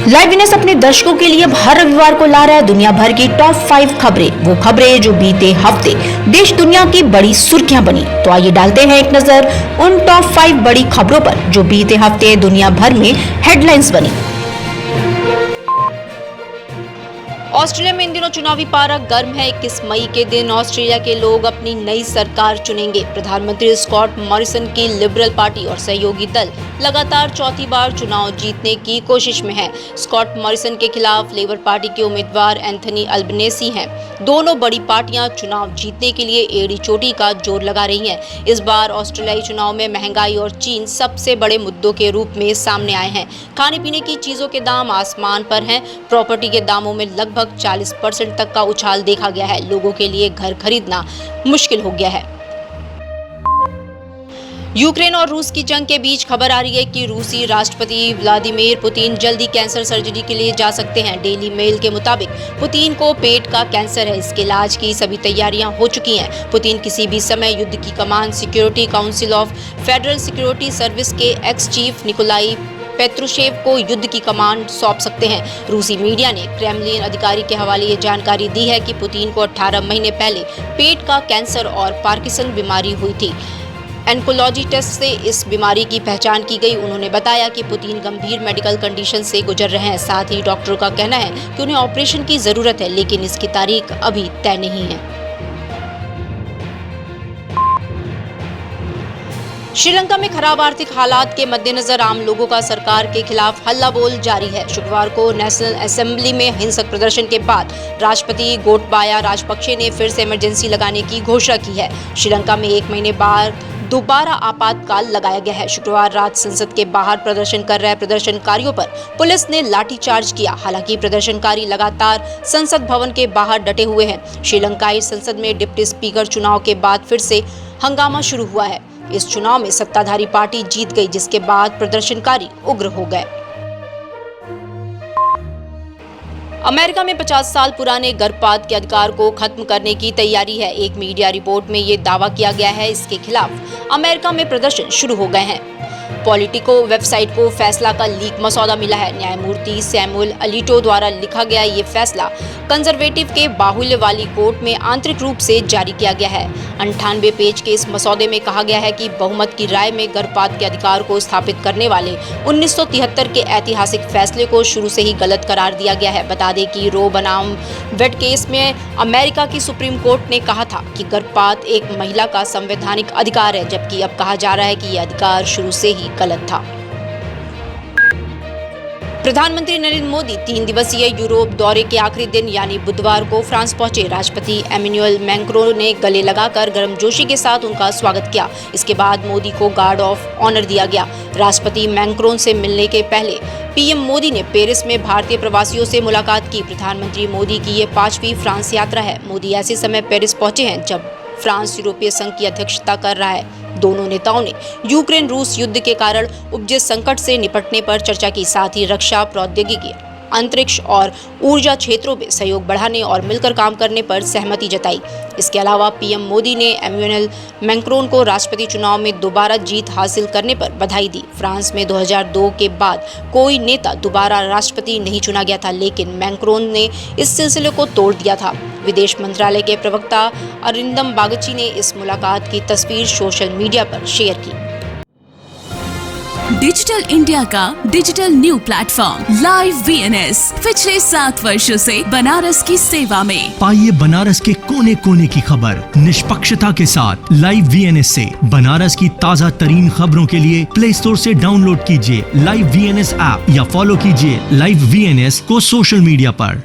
Live वीनेस अपने दर्शकों के लिए हर रविवार को ला रहा है दुनिया भर की टॉप 5 खबरें, वो खबरें जो बीते हफ्ते देश दुनिया की बड़ी सुर्खियां बनी। तो आइए डालते हैं एक नजर उन टॉप 5 बड़ी खबरों पर जो बीते हफ्ते दुनिया भर में हेडलाइंस बनी। ऑस्ट्रेलिया में इन दिनों चुनावी पारा गर्म है। 21 मई के दिन ऑस्ट्रेलिया के लोग अपनी नई सरकार चुनेंगे। प्रधानमंत्री स्कॉट मॉरिसन की लिबरल पार्टी और सहयोगी दल लगातार चौथी बार चुनाव जीतने की कोशिश में है। स्कॉट मॉरिसन के खिलाफ लेबर पार्टी के उम्मीदवार एंथनी अल्बनेसी हैं। दोनों बड़ी पार्टियां चुनाव जीतने के लिए एड़ी चोटी का जोर लगा रही हैं। इस बार ऑस्ट्रेलियाई चुनाव में महंगाई और चीन सबसे बड़े मुद्दों के रूप में सामने आए हैं। खाने पीने की चीजों के दाम आसमान पर हैं। प्रॉपर्टी के दामों में लगभग 40% तक का उछाल देखा गया है। लोगों के लिए घर खरीदना मुश्किल हो गया है। यूक्रेन और रूस की जंग के बीच खबर आ रही है कि रूसी राष्ट्रपति व्लादिमीर पुतिन जल्दी कैंसर सर्जरी के लिए जा सकते हैं। डेली मेल के मुताबिक पुतिन को पेट का कैंसर है। इसके इलाज की सभी तैयारियां हो चुकी हैं। पुतिन किसी भी समय युद्ध की कमान security council of federal security service के एक्स चीफ निकोलाई पेत्रुशेव को युद्ध की कमान सौंप सकते हैं। रूसी मीडिया ने क्रेमलिन अधिकारी के हवाले ये जानकारी दी है कि पुतिन को 18 महीने पहले पेट का कैंसर और पार्किंसन बीमारी हुई थी। एन्कोलॉजी टेस्ट से इस बीमारी की पहचान की गई। उन्होंने बताया कि पुतिन गंभीर मेडिकल कंडीशन से गुजर रहे हैं। साथ ही डॉक्टरों का कहना है कि उन्हें ऑपरेशन की जरूरत है, लेकिन इसकी तारीख अभी तय नहीं है। श्रीलंका में खराब आर्थिक हालात के मद्देनजर आम लोगों का सरकार के खिलाफ हल्ला बोल जारी है। शुक्रवार को नेशनल असेंबली में हिंसक प्रदर्शन के बाद राष्ट्रपति गोटबाया राजपक्षे ने फिर से इमरजेंसी लगाने की घोषणा की है। श्रीलंका में 1 महीने बाद दोबारा आपातकाल लगाया गया है। शुक्रवार रात संसद के बाहर प्रदर्शन कर रहे प्रदर्शनकारियों पर पुलिस ने लाठीचार्ज किया। हालांकि प्रदर्शनकारी लगातार संसद भवन के बाहर डटे हुए हैं। श्रीलंकाई संसद में डिप्टी स्पीकर चुनाव के बाद फिर से हंगामा शुरू हुआ है। इस चुनाव में सत्ताधारी पार्टी जीत गई, जिसके बाद प्रदर्शनकारी उग्र हो गए। अमेरिका में 50 साल पुराने गर्भपात के अधिकार को खत्म करने की तैयारी है। एक मीडिया रिपोर्ट में ये दावा किया गया है। इसके खिलाफ अमेरिका में प्रदर्शन शुरू हो गए हैं। पॉलिटिको वेबसाइट को फैसला का लीक मसौदा मिला है। न्यायमूर्ति सैमुअल अलीटो द्वारा लिखा गया ये फैसला कंजर्वेटिव के बाहुल्य वाली कोर्ट में आंतरिक रूप से जारी किया गया है। 98 पेज के इस मसौदे में कहा गया है कि बहुमत की राय में गर्भपात के अधिकार को स्थापित करने वाले 1973 के ऐतिहासिक फैसले को शुरू से ही गलत करार दिया गया है। बता दें कि रो बनाम वेड केस में अमेरिका की सुप्रीम कोर्ट ने कहा था कि गर्भपात एक महिला का संवैधानिक अधिकार है, जबकि अब कहा जा रहा है कि यह अधिकार शुरू से ही गलत था। प्रधानमंत्री नरेंद्र मोदी 3 दिवसीय यूरोप दौरे के आखिरी दिन यानी बुधवार को फ्रांस पहुंचे। राष्ट्रपति एमेनुअल मैक्रों ने गले लगाकर गर्मजोशी के साथ उनका स्वागत किया। इसके बाद मोदी को गार्ड ऑफ ऑनर दिया गया। राष्ट्रपति मैक्रों से मिलने के पहले पीएम मोदी ने पेरिस में भारतीय प्रवासियों से मुलाकात की। प्रधानमंत्री मोदी की ये 5वीं फ्रांस यात्रा है। मोदी ऐसे समय पेरिस पहुंचे हैं जब फ्रांस यूरोपीय संघ की अध्यक्षता कर रहा है। दोनों नेताओं ने यूक्रेन रूस युद्ध के कारण उपजे संकट से निपटने पर चर्चा की। साथ ही रक्षा, प्रौद्योगिकी, अंतरिक्ष और ऊर्जा क्षेत्रों में सहयोग बढ़ाने और मिलकर काम करने पर सहमति जताई। इसके अलावा पीएम मोदी ने एमेनुअल मैक्रों को राष्ट्रपति चुनाव में दोबारा जीत हासिल करने पर बधाई दी। फ्रांस में 2002 के बाद कोई नेता दोबारा राष्ट्रपति नहीं चुना गया था, लेकिन मैक्रों ने इस सिलसिले को तोड़ दिया था। विदेश मंत्रालय के प्रवक्ता अरिंदम बागची ने इस मुलाकात की तस्वीर सोशल मीडिया पर शेयर की। डिजिटल इंडिया का digital new platform live VNS पिछले 7 वर्षों से बनारस की सेवा में। पाइए बनारस के कोने कोने की खबर निष्पक्षता के साथ। लाइव वीएनएस से बनारस की ताज़ा तरीन खबरों के लिए प्ले स्टोर से डाउनलोड कीजिए लाइव वीएनएस ऐप या फॉलो कीजिए लाइव वीएनएस को सोशल मीडिया पर।